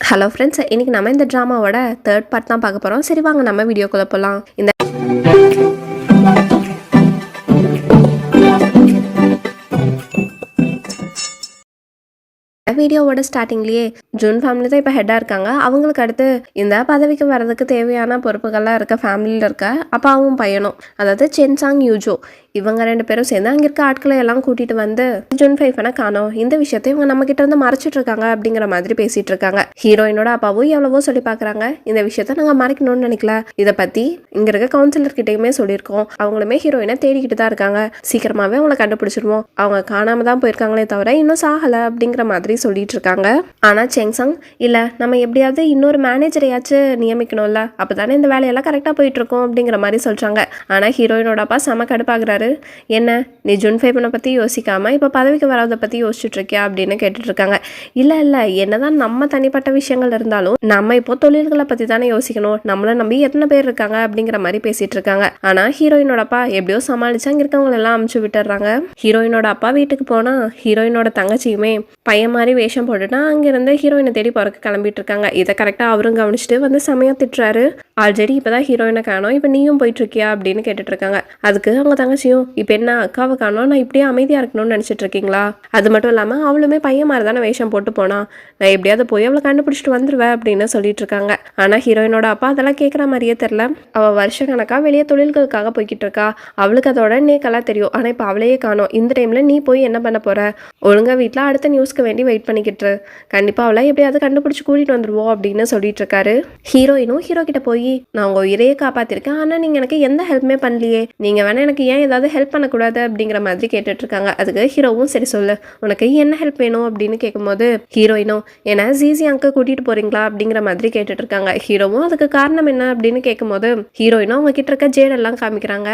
Hello friends, இன்னைக்கு நம்ம இந்த ட்ராமாவோட தேர்ட் பார்ட் தான் பார்க்க போகிறோம். சரி வாங்க நம்ம வீடியோக்குள்ளே போகலாம். இந்த வீடியோவோட ஸ்டார்டிங்லேயே ஜூன் ஃபேமிலி தான் இப்போ ஹெட்டாக இருக்காங்க. அவங்களுக்கு அடுத்து இந்த பதவிக்கு வர்றதுக்கு தேவையான பொறுப்புகள்லாம் இருக்க ஃபேமிலியில் இருக்க அப்பாவும் பையனும், அதாவது சென்சாங் யூஜோ, இவங்க 2 பேரும் சேர்ந்து அங்கே இருக்க ஆட்களை எல்லாம் கூட்டிகிட்டு வந்து ஜூன் ஃபைஃபனை காணோம், இந்த விஷயத்தை இவங்க நம்ம கிட்ட வந்து மறைச்சிட்டு இருக்காங்க அப்படிங்கிற மாதிரி பேசிட்டு இருக்காங்க. ஹீரோயினோட அப்பாவும் எவ்வளவோ சொல்லி பார்க்குறாங்க, இந்த விஷயத்த நாங்கள் மறைக்கணும்னு நினைக்கல, இதை பற்றி இங்கே இருக்க கவுன்சிலர்கிட்டையுமே சொல்லியிருக்கோம், அவங்களுமே ஹீரோயினை தேடிக்கிட்டு தான் இருக்காங்க, சீக்கிரமாகவே அவங்கள கண்டுபிடிச்சிருவோம், அவங்க காணாமல் தான் போயிருக்காங்களே தவிர இன்னும் சாகலை அப்படிங்கிற மாதிரி சொல்லிட்டு இருக்காங்க. ஆனா செங்சாங் இல்ல, நம்ம எப்படியாவது இன்னொரு மேனேஜரையாச்சும் நியமிக்கணும்ல, அப்பதானே இந்த வேலையெல்லாம் கரெக்டா போயிட்டு இருக்கோம் அப்படிங்கிற மாதிரி சொல்றாங்க. ஆனா ஹீரோயினோட அப்பா செம கடுப்பாகிறாரு. என்ன நீ ஜூன் ஃபைஃபனை பத்தி யோசிக்காம இப்ப பதவிக்கு வராத பத்தி யோசிச்சுட்டு இருக்கியா அப்படின்னு கேட்டுட்டு இருக்காங்க. இல்ல என்னதான் நம்ம தனிப்பட்ட விஷயங்கள் இருந்தாலும் நம்ம இப்போ தொழில்களை பத்தி தானே யோசிக்கணும், நம்மள நம்பி எத்தனை பேர் இருக்காங்க அப்படிங்கிற மாதிரி பேசிட்டு இருக்காங்க. ஆனா ஹீரோயினோட அப்பா எப்படியோ சமாளிச்சு அங்க இருக்கவங்க எல்லாம் அமுச்சு விட்டுறாங்க. ஹீரோயினோட அப்பா வீட்டுக்கு போனா ஹீரோயினோட தங்கச்சியுமே பையன் மாதிரி வேஷம் போட்டுட்டு அங்கிருந்து ஹீரோயினை தேடி போறக்கு கிளம்பிட்டு இருக்காங்க. இதை கரெக்டா அவரும் கவனிச்சுட்டு வந்து செமையா திட்டுறாரு. ஆல்ரெடி இப்பதான் ஹீரோயினை காணோம், இப்ப நீயும் போயிட்டு இருக்கியா அப்படின்னு கேட்டுட்டு இருக்காங்க. அதுக்கு அவங்க தங்கச்சியும், இப்ப என்ன அக்காவை காணோம், நான் இப்படியே அமைதியா இருக்கணும்னு நினைச்சிட்டு இருக்கீங்களா, அது மட்டும் இல்லாம அவளுமே பையன் மாதிரி தானே வேஷம் போட்டு போனா, நான் எப்படியாவது போய் அவளை கண்டுபிடிச்சிட்டு வந்துருவேன் அப்படின்னு சொல்லிட்டு இருக்காங்க. ஆனா ஹீரோயினோட அப்பா அதெல்லாம் கேட்கற மாதிரியே தெரியல. அவ வருஷ கணக்கா வெளியே தொழில்களுக்காக போய்கிட்டு இருக்கா, அவளுக்கு அதோட நேக்கெல்லாம் தெரியும். ஆனா இப்ப அவளையே காணோம், இந்த டைம்ல நீ போய் என்ன பண்ண போற, ஒழுங்கா வீட்டுல அடுத்த நியூஸ்க்கு வேண்டி வெயிட் பண்ணிக்கிட்டு கண்டிப்பா அவளை எப்படியாவது கண்டுபிடிச்சு கூட்டிட்டு வந்துருவோம் அப்படின்னு சொல்லிட்டு இருக்காரு. ஹீரோயினும் ஹீரோ கிட்ட போய், நான் உங்க உயிரையே காப்பாத்திருக்கேன், ஆனா நீங்க எனக்கு எந்த ஹெல்ப்புமே பண்ணலையே, நீங்க வேணா எனக்கு ஏன் ஏதாவது ஹெல்ப் பண்ணக்கூடாது அப்படிங்கிற மாதிரி கேட்டுட்டு இருக்காங்க. அதுக்கு ஹீரோவும் சரி சொல்லு, உனக்கு என்ன ஹெல்ப் வேணும் அப்படின்னு கேட்கும்போது ஹீரோயினும், ஏன்னா ஜிசி அங்க கூட்டிட்டு போறீங்களா அப்படிங்கிற மாதிரி கேட்டுட்டு இருக்காங்க. ஹீரோவும் அதுக்கு காரணம் என்ன அப்படின்னு கேட்கும்போது ஹீரோயினும் அவங்க கிட்ட இருக்க ஜேடெல்லாம் காமிக்கிறாங்க.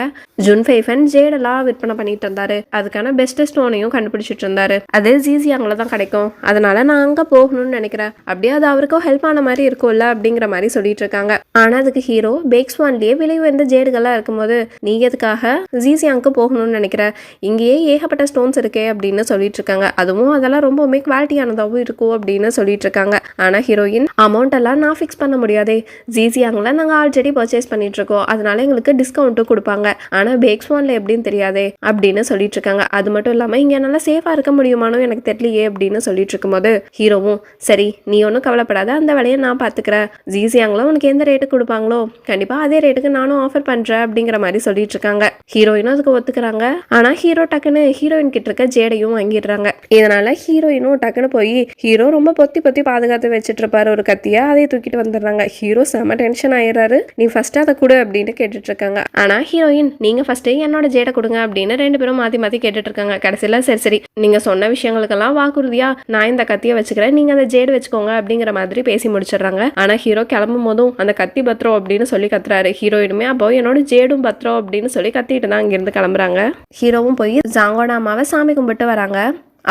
ஜூன் ஃபைஃபன் ஜேடெல்லாம் விற்பனை பண்ணிட்டு இருந்தாரு, அதுக்கான பெஸ்ட் ஸ்டோனையும் கண்டுபிடிச்சிட்டு இருந்தாரு, அது ஜிசி அங்கே தான் கிடைக்கும், அதனால நான் அங்க போகணும்னு நினைக்கிறேன், அப்படியே அது அவருக்கும் ஹெல்ப் ஆன மாதிரி இருக்கும்ல அப்படிங்கிற மாதிரி சொல்லிட்டு இருக்காங்க. ஆனா அதுக்கு ஹீரோ, பேக்ஸ்வான்லயே விலை உயர்ந்த ஜேடுகள்லாம் இருக்கும்போது நீ எதுக்காக ஜிசியாங்க்கு போகணும்னு நினைக்கிற, இங்கேயே ஏகப்பட்ட ஸ்டோன்ஸ் இருக்கே அப்படின்னு சொல்லிட்டு இருக்காங்க, அதுவும் அதெல்லாம் ரொம்பவுமே குவாலிட்டியானதாகவும் இருக்கும் அப்படின்னு சொல்லிட்டு இருக்காங்க. ஆனா ஹீரோயின், அமௌண்ட் எல்லாம் நான் ஃபிக்ஸ் பண்ண முடியாதே, ஜிசியாங்ல நாங்க ஆல்ரெடி பர்ச்சேஸ் பண்ணிட்டு இருக்கோம், அதனால எங்களுக்கு டிஸ்கவுண்ட்டும் கொடுப்பாங்க, ஆனா பேக்ஸ்வான்ல எப்படின்னு தெரியாதே அப்படின்னு சொல்லிட்டு இருக்காங்க. அது மட்டும் இல்லாம இங்க நல்லா சேஃபா இருக்க முடியுமானோ எனக்கு தெரியலையே அப்படின்னு சொல்லிட்டு இருக்கும்போது ஹீரோவும், சரி நீ ஒன்றும் கவலைப்படாத, அந்த வேலையை நான் பார்த்துக்கிறேன், ஜிசியாங்களும் உனக்கு எந்த ரேட்டுக்கு கொடுப்பாங்களோ கண்டிப்பா அதே ரேட்டுக்கு நானும் ஆஃபர் பண்றேன் அப்படிங்கிற மாதிரி சொல்லிட்டு இருக்காங்க. ஹீரோயினும் அதுக்கு ஒத்துக்கிறாங்க. ஆனா ஹீரோ டக்குன்னு ஹீரோயின் கிட்ட இருக்க ஜேடையும் வாங்கிடுறாங்க. இதனால ஹீரோயினும் டக்குன்னு போய், ஹீரோ ரொம்ப பொத்தி பாதுகாத்து வச்சுட்டு இருப்பாரு ஒரு கத்தியா, அதை தூக்கிட்டு வந்துடுறாங்க. ஹீரோ செம டென்ஷன் ஆயிடுறாரு. நீ ஃபர்ஸ்ட் அதை கொடு அப்படின்னு கேட்டுட்டு இருக்காங்க. ஆனா ஹீரோயின், நீங்க ஃபர்ஸ்ட் என்னோட ஜேடை கொடுங்க அப்படின்னு 2 பேரும் மாத்தி கேட்டுட்டு இருக்காங்க. கடைசியில சரி நீங்க சொன்ன விஷயங்களுக்கெல்லாம் வாக்குறுதியா நான் இந்த கத்தியை வச்சுக்கிறேன், நீங்க அந்த ஜேடு வச்சுக்கோங்க அப்படிங்கிற மாதிரி பேசி முடிச்சிடுறாங்க. ஆனா ஹீரோ கிளம்பும் போதும் அந்த கத்தி பத்திரம் அப்படின்னு சொல்லி கத்துறாரு. ஹீரோயினுமே அப்போ என்னோட ஜேடும் பத்திரம் அப்படின்னு சொல்லி கத்திட்டு தான் அங்கிருந்து கிளம்புறாங்க. ஹீரோவும் போய் ஜாங்கோட அம்மாவை சாமி கும்பிட்டு வராங்க.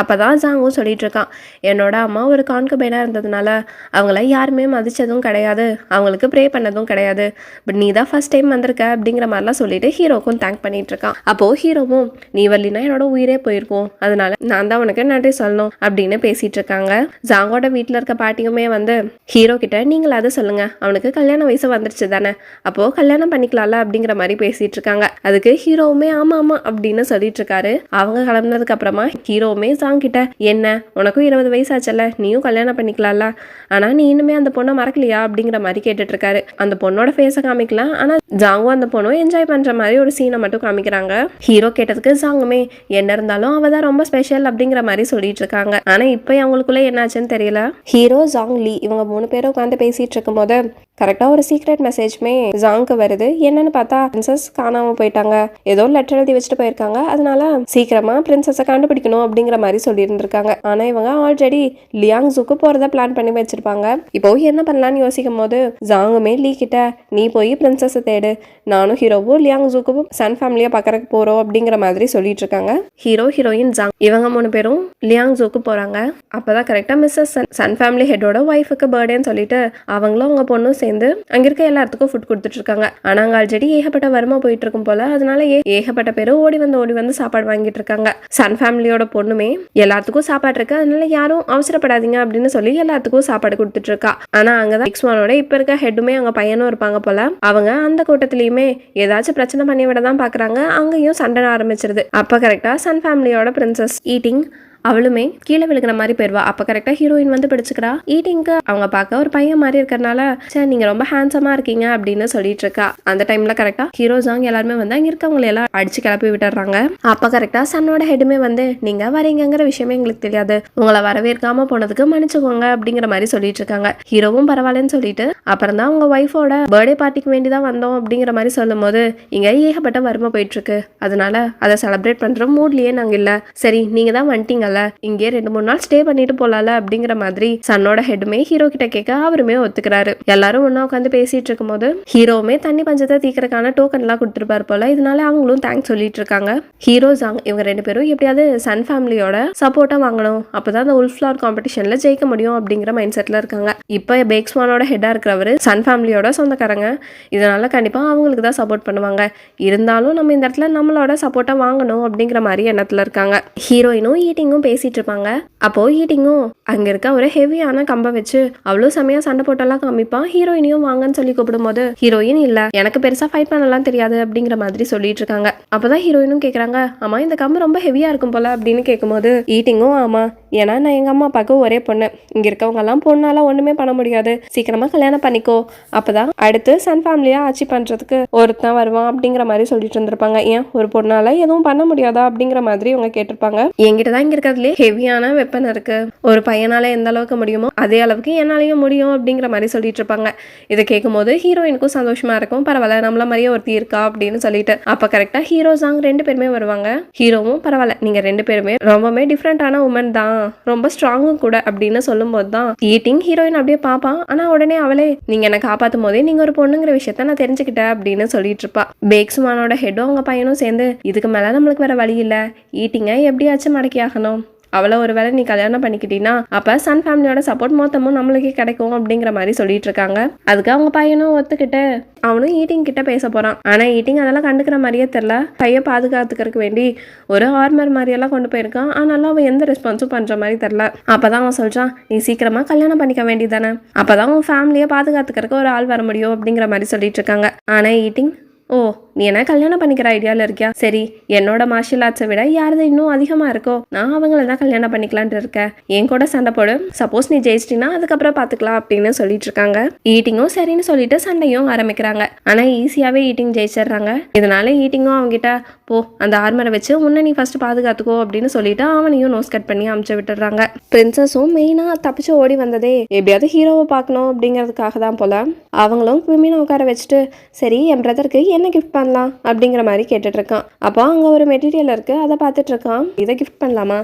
அப்போதான் ஜாங்கும் சொல்லிட்டு இருக்கான், என்னோட அம்மா ஒரு கான்குபைனாக இருந்ததுனால அவங்கள யாருமே மதிச்சதும் கிடையாது, அவங்களுக்கு ப்ரே பண்ணதும் கிடையாது, பட் நீ தான் ஃபர்ஸ்ட் டைம் வந்திருக்க அப்படிங்கிற மாதிரிலாம் சொல்லிட்டு ஹீரோக்கும் தேங்க் பண்ணிட்டு இருக்கான். அப்போது ஹீரோவும், நீ வரலினா என்னோட உயிரே போயிருக்கும், அதனால நான் தான் உனக்கு நன்றி சொல்லணும் அப்படின்னு பேசிட்டு இருக்காங்க. ஜாங்கோட வீட்டில் இருக்க பாட்டியுமே வந்து ஹீரோ கிட்ட, நீங்கள் அதை சொல்லுங்க, அவனுக்கு கல்யாண வயசு வந்துருச்சு தானே, அப்போ கல்யாணம் பண்ணிக்கலாம்ல அப்படிங்கிற மாதிரி பேசிட்டு இருக்காங்க. அதுக்கு ஹீரோவுமே ஆமா அப்படின்னு சொல்லிட்டு இருக்காரு. அவங்க கிளம்புனதுக்கு அப்புறமா ஹீரோவுமே ஜாங் கிட்ட, என்ன உனக்கும் 20 வயசாச்சல்ல, நீயும் கல்யாணம் பண்ணிக்கலாம்ல, ஆனா நீ இன்னுமே அந்த பொண்ணை மறக்கலையா அப்படிங்கிற மாதிரி கேட்டுட்டு இருக்காரு. அந்த பொண்ணோட ஃபேஸை காமிக்கலாம், ஆனா ஜாங்கும் அந்த பொண்ணும் என்ஜாய் பண்ற மாதிரி ஒரு சீனை மட்டும் காமிக்கிறாங்க. ஹீரோ கேட்டதுக்கு ஜாங்குமே, என்ன இருந்தாலும் அவ தான் ரொம்ப ஸ்பெஷல் அப்படிங்கிற மாதிரி சொல்லிட்டு இருக்காங்க. ஆனா இப்போ அவங்களுக்குள்ள என்னாச்சுன்னு தெரியல. ஹீரோ, ஜாங், லீ இவங்க 3 பேரும் உட்காந்து பேசிட்டு இருக்கும் போது கரெக்டா ஒரு சீக்ரெட் மெசேஜ்மே ஜாங்க்கு வருது. என்னன்னு பார்த்தா பிரின்சஸ் காணாம போயிட்டாங்க, ஏதோ லெட்டர் எழுதி வச்சுட்டு போயிருக்காங்க, அதனால சீக்கிரமா பிரின்சஸை கண்டுபிடிக்கணும் அப்படிங்கிற மாதிரி சொல்லி இருந்திருக்காங்க. ஆனா இவங்க ஆல்ரெடி லியாங்ஸுக்கு போறத பிளான் பண்ணி வச்சிருப்பாங்க. இப்போ என்ன பண்ணலாம்னு யோசிக்கும் போது ஜாங்குமே லீ கிட்ட, நீ போய் பிரின்சஸை தேடு, நானும் ஹீரோவும் லியாங்ஸுக்கும் சன் ஃபேமிலியா பார்க்கறதுக்கு போறோம் அப்படிங்கிற மாதிரி சொல்லிட்டு இருக்காங்க. ஹீரோ, ஹீரோயின், ஜாங் இவங்க 3 பேரும் லியாங்ஸுக்கு போறாங்க. அப்பதான் கரெக்டா மிஸ்ஸஸ் சன் ஃபேமிலி ஹெட்டோட ஒய்ஃபுக்கு பர்த்டேன்னு சொல்லிட்டு அவங்களும் அவங்க பொண்ணும் சேர்ந்து அங்க இருக்க எல்லாத்துக்கும் ஃபுட் கொடுத்துட்டு இருக்காங்க. ஆனா அங்க ஆல்ரெடி ஏகப்பட்ட வருமா போயிட்டு இருக்கும் போல, அதனால ஏகப்பட்ட பேரும் ஓடி வந்து சாப்பாடு வாங்கிட்டு இருக்காங்க. சன் ஃபேமிலியோட பொண்ணுமே எல்லாத்துக்கும் சாப்பாடு இருக்கு, அதனால யாரும் அவசரப்படாதீங்க அப்படின்னு சொல்லி எல்லாத்துக்கும் சாப்பாடு கொடுத்துட்டு இருக்கா. ஆனா அங்கதான் எக்ஸ்மானோட இப்ப இருக்க ஹெட்டுமே அவங்க பையனும் இருப்பாங்க போல. அவங்க அந்த கூட்டத்திலயுமே ஏதாச்சும் பிரச்சனை பண்ணி விட தான் பாக்குறாங்க. அங்கேயும் சண்டை ஆரம்பிச்சிருது. அப்ப கரெக்டா சன் ஃபேமிலியோட பிரின்சஸ் ஈட்டிங் அவளுமே கீழே விழுக்கிற மாதிரி போயிடுவா. அப்ப கரெக்டா ஹீரோயின் வந்து பிடிச்சுக்கிறா. ஈட்டிங்க்கு அவங்க பார்க்க ஒரு பையன் மாதிரி இருக்கறனால சரி நீங்க ரொம்ப ஹேண்ட்ஸமா இருக்கீங்க அப்படின்னு சொல்லிட்டு இருக்கா. அந்த டைம்ல கரெக்டா ஹீரோ ஜாங் எல்லாருமே வந்து அங்க இருக்கவங்களை எல்லாம் அடிச்சு கிளப்பி விட்டுறாங்க. அப்ப கரெக்டா சன்னோட ஹெட்டுமே வந்து நீங்க வரீங்கிற விஷயமே எங்களுக்கு தெரியாது, உங்களை வரவேற்காம போனதுக்கு மன்னிச்சுக்கோங்க அப்படிங்கிற மாதிரி சொல்லிட்டு இருக்காங்க. ஹீரோவும் பரவாயில்லன்னு சொல்லிட்டு அப்புறம் தான் உங்க ஒய்ஃபோட பர்த்டே பார்ட்டிக்கு வேண்டிதான் வந்தோம் அப்படிங்கிற மாதிரி சொல்லும் போது இங்க ஏகப்பட்ட வறுமை போயிட்டு இருக்கு, அதனால அதை செலிப்ரேட் பண்ற மூட்லயே நாங்க இல்ல, சரி நீங்க தான் வந்துட்டீங்க இங்கே 2-3 நாள் ஸ்டே பண்ணிட்டு போலால அப்படிங்கிற மாதிரி சன்னோட ஹெட்டுமே ஹீரோ கிட்ட கேட்க அவருமே ஒத்துக்கிறாரு. எல்லாரும் ஒன்னா உட்காந்து பேசிட்டு இருக்கும் போது ஹீரோவுமே தண்ணி பஞ்சத்தை தீக்கிறதுக்கான டோக்கன் எல்லாம் கொடுத்துருப்பாரு போல. இதனால அவங்களும் தேங்க்ஸ் சொல்லிட்டு இருக்காங்க. ஹீரோ ஜாங் இவங்க 2 பேரும் எப்படியாவது சன் ஃபேமிலியோட சப்போர்ட்டா வாங்கணும், அப்பதான் அந்த உல்ஃப் ஃப்ளவர் காம்படிஷன்ல ஜெயிக்க முடியும் அப்படிங்கிற மைண்ட் செட்ல இருக்காங்க. இப்ப பேக்ஸ்மானோட ஹெட்டா இருக்கிறவரு சன் ஃபேமிலியோட சொந்தக்காரங்க, இதனால கண்டிப்பா அவங்களுக்கு தான் சப்போர்ட் பண்ணுவாங்க. இருந்தாலும் நம்ம இந்த இடத்துல நம்மளோட சப்போர்ட்டா வாங்கணும் அப்படிங்கிற மாதிரி எண்ணத்துல இருக்காங்க. ஹீரோயினும் ஈட்டிங்கும் பேசிட்டு இருப்பாங்க. அப்போ ஈட்டிங்கும் அங்க இருக்க ஒரு ஹெவியான கம்பை வச்சு அவ்வளோ செமையா சண்டை போட்டெல்லாம் காமிப்பான். ஹீரோயினையும் வாங்கன்னு சொல்லி கூப்பிடும் போது ஹீரோயின் இல்ல எனக்கு பெருசா ஃபைட் பண்ணலாம் தெரியாது அப்படிங்கிற மாதிரி சொல்லிட்டு இருக்காங்க. அப்பதான் ஹீரோயினும் கேக்குறாங்க ஆமா இந்த கம்பு ரொம்ப ஹெவியா இருக்கும் போல அப்படின்னு கேட்கும்போது ஈட்டிங்கும் ஆமா ஏன்னா நான் எங்க அம்மா அப்பாவுக்கு ஒரே பொண்ணு, இங்க இருக்கவங்க எல்லாம் பொண்ணால ஒண்ணுமே பண்ண முடியாது, சீக்கிரமா கல்யாணம் பண்ணிக்கோ, அப்பதான் அடுத்து சன் ஃபேமிலியா ஆட்சி பண்றதுக்கு ஒருத்தன் வருவான் அப்படிங்கிற மாதிரி சொல்லிட்டு இருந்திருப்பாங்க. ஏன் ஒரு பொண்ணால எதுவும் பண்ண முடியாதா அப்படிங்கிற மாதிரி இவங்க கேட்டிருப்பாங்க. என்கிட்டதான் இங்க இருக்கிறதுலே ஹெவியான வெப்பன் இருக்கு, ஒரு பையனால எந்த அளவுக்கு முடியுமோ அதே அளவுக்கு என்னாலையும் முடியும் அப்படிங்கிற மாதிரி சொல்லிட்டு இருப்பாங்க. இதை கேட்கும் போது ஹீரோயினுக்கும் சந்தோஷமா இருக்கும், பரவாயில்ல நம்மள மாதிரியே ஒருத்தி இருக்கா அப்படின்னு சொல்லிட்டு. அப்ப கரெக்டா ஹீரோ ஜாங் 2 பேருமே வருவாங்க. ஹீரோவும் பரவாயில்ல நீங்க 2 பேருமே ரொம்பவே டிஃப்ரெண்டான உமன் தான், ரொம்ப ஸ்ட்ராங்கும் கூட அப்படின்னு சொல்லும் போதுதான் ஈட்டிங் ஹீரோயின் அப்படியே பாப்பான். ஆனா உடனே அவளே நீங்க என்ன காப்பாத்தும் போதே நீங்க ஒரு பொண்ணுங்கிற விஷயத்த நான் தெரிஞ்சுக்கிட்டேன் அப்படின்னு சொல்லிட்டு இருப்பா. பேக்ஸ்மானோட ஹெட்டும் அவங்க பையனும் சேர்ந்து இதுக்கு மேல நம்மளுக்கு வேற வழி இல்ல, ஈட்டிங்க எப்படியாச்சும் மடக்கி ஆகணும், அவளை ஒரு வேளை நீ கல்யாணம் பண்ணிக்கிட்டீங்கன்னா அப்ப சன் ஃபேமிலியோட சப்போர்ட் மொத்தமும் நம்மளுக்கே கிடைக்கும் அப்படிங்கிற மாதிரி சொல்லிட்டு இருக்காங்க. அதுக்கு அவங்க பையனும் ஒத்துக்கிட்டு அவனும் ஈட்டிங் கிட்ட பேச போறான். ஆனா ஈட்டிங் அதெல்லாம் கண்டுக்கிற மாதிரியே தெரியல. பையன் பாதுகாத்துக்கிறதுக்கு வேண்டி ஒரு ஆர்மர் மாதிரி எல்லாம் கொண்டு போயிருக்கான். ஆனாலும் அவன் எந்த ரெஸ்பான்ஸும் பண்ற மாதிரி தெரியல. அப்பதான் அவன் சொல்றான் நீ சீக்கிரமா கல்யாணம் பண்ணிக்க வேண்டியதானே, அப்பதான் உன் ஃபேமிலியை பாதுகாத்துக்கிறதுக்கு ஒரு ஆள் வர முடியும் அப்படிங்கிற மாதிரி சொல்லிட்டு இருக்காங்க. ஆனா ஈட்டிங் ஓ நீ என்ன கல்யாணம் பண்ணிக்கிற ஐடியாவில் இருக்கியா, சரி என்னோட மார்ஷியல் ஆர்ட்ஸை விட யாரது இன்னும் அதிகமாக இருக்கோ நான் அவங்கள தான் கல்யாணம் பண்ணிக்கலான்ட்டு இருக்கேன், என் கூட சண்டை போடு, சப்போஸ் நீ ஜெயிச்சிட்டினா அதுக்கப்புறம் பார்த்துக்கலாம் அப்படின்னு சொல்லிட்டு இருக்காங்க. ஈட்டிங்கும் சரின்னு சொல்லிட்டு சண்டையும் ஆரம்பிக்கிறாங்க. ஆனால் ஈஸியாகவே ஈட்டிங் ஜெயிச்சிடுறாங்க. இதனால ஈட்டிங்கும் அவங்ககிட்ட போ அந்த ஆர்மரை வச்சு உன்னை நீ ஃபர்ஸ்ட் பாதுகாத்துக்கோ அப்படின்னு சொல்லிட்டு அவனையும் நோஸ் கட் பண்ணி அமுச்சு விட்டுடுறாங்க. பிரின்சஸும் மெயினாக தப்பிச்சு ஓடி வந்ததே எப்படியாவது ஹீரோவை பார்க்கணும் அப்படிங்கிறதுக்காக தான் போல. அவங்களும் குவிமினை உட்கார வச்சுட்டு சரி என் பிரதருக்கு என்ன கிஃப்ட் பண்ணலாம் அப்படிங்கிற மாதிரி கேட்டுட்டு இருக்கான். அப்போ அங்க ஒரு மெட்டீரியல் இருக்கு, அதை பார்த்துட்டு இருக்கான். இதை கிஃப்ட் பண்ணலாமா,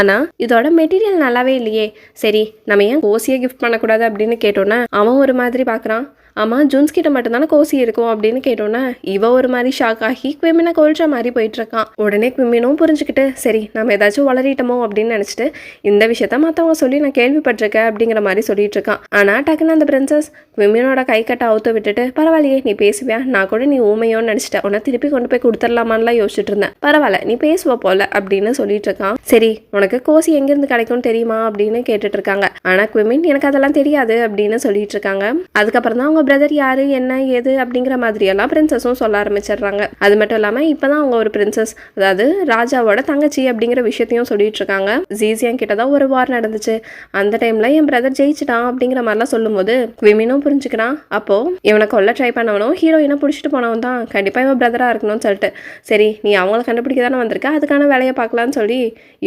ஆனா இதோட மெட்டீரியல் நல்லாவே இல்லையே, சரி நம்ம ஏன் கோசியை கிஃப்ட் பண்ணக்கூடாது அப்படின்னு கேட்டோன்னா அவன் ஒரு மாதிரி பாக்குறான். ஆமாம் ஜூன்ஸ் கிட்ட மட்டும்தானே கோசி இருக்கும் அப்படின்னு கேட்டோன்னே இவ ஒரு மாதிரி ஷாக் ஆகி குவிமினை கொல்ற மாதிரி போயிட்டு இருக்கான். உடனே குவிமினும் புரிஞ்சுக்கிட்டு சரி நம்ம ஏதாச்சும் வளரிட்டோமோ அப்படின்னு நினைச்சிட்டு இந்த விஷயத்த மற்றவங்க சொல்லி நான் கேள்விப்பட்டிருக்கேன் அப்படிங்கிற மாதிரி சொல்லிட்டு இருக்கான். ஆனா டக்குன்னு அந்த பிரின்சஸ் குவிமினோட கை கட்ட அவுத்து விட்டுட்டு பரவாயில்லையே நீ பேசுவியா, நான் கூட நீ ஊமையோன்னு நினைச்சிட்டேன், உன்னை திருப்பி கொண்டு போய் கொடுத்துடலாமான்லாம் யோசிச்சுட்டு இருந்தேன், பரவாயில்ல நீ பேசுவ போல அப்படின்னு சொல்லிட்டு இருக்கான். சரி உனக்கு கோசி எங்கிருந்து கிடைக்கும்னு தெரியுமா அப்படின்னு கேட்டுட்டு இருக்காங்க. ஆனா குவிமின் எனக்கு அதெல்லாம் தெரியாது அப்படின்னு சொல்லிட்டு இருக்காங்க. அதுக்கப்புறம் தான் பிரதர் யாரு என்ன ஏது அப்படிங்கிற மாதிரி எல்லாம் பிரின்சஸும் சொல்ல ஆரம்பிச்சிடுறாங்க. அது மட்டும் இல்லாம இப்பதான் அவங்க ஒரு பிரின்சஸ், அதாவது ராஜாவோட தங்கச்சி அப்படிங்கிற விஷயத்தையும் சொல்லிட்டு இருக்காங்க. ஜீசியான் கிட்டதான் ஒரு வார் நடந்துச்சு, அந்த டைம்ல என் பிரதர் ஜெயிச்சிட்டான் அப்படிங்கிற மாதிரிலாம் சொல்லும் போது குவிமினும் புரிஞ்சுக்கிறான். அப்போ இவனை கொல்ல ட்ரை பண்ணவனும் ஹீரோயினை பிடிச்சிட்டு போனவன் தான் கண்டிப்பா இவன் பிரதரா இருக்கணும்னு சொல்லிட்டு சரி நீ அவங்களை கண்டுபிடிக்க தானே வந்திருக்க, அதுக்கான வேலையை பார்க்கலான்னு சொல்லி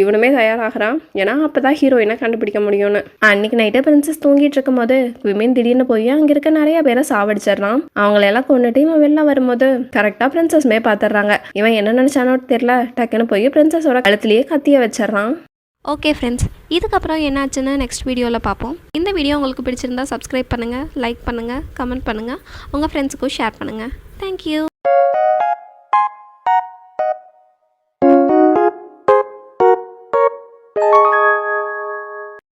இவனுமே தயாராகிறான். ஏன்னா அப்பதான் ஹீரோயினை கண்டுபிடிக்க முடியும்னு. அன்னைக்கு நைட்டு பிரின்சஸ் தூங்கிட்டு இருக்கும் போது குவிமின் திடீர்னு போய் அங்க இருக்க நிறைய பேரை சாவடிச்சிடறான். அவங்களை எல்லாம் கொண்டுட்டு இவன் வெளில வரும்போது கரெக்டா பிரின்சஸ்மே பாத்துறாங்க. இவன் என்ன நினைச்சானோ தெரியல, டக்குன்னு போய் பிரின்சஸோட கழுத்துலயே கத்திய வச்சிடறான். ஓகே ஃப்ரெண்ட்ஸ், இதுக்கப்புறம் என்னாச்சுன்னு நெக்ஸ்ட் வீடியோவில் பார்ப்போம். இந்த வீடியோ உங்களுக்கு பிடிச்சிருந்தா சப்ஸ்கிரைப் பண்ணுங்கள், லைக் பண்ணுங்கள், கமெண்ட் பண்ணுங்கள், உங்கள் ஃப்ரெண்ட்ஸுக்கும் ஷேர் பண்ணுங்கள். தேங்க்யூ.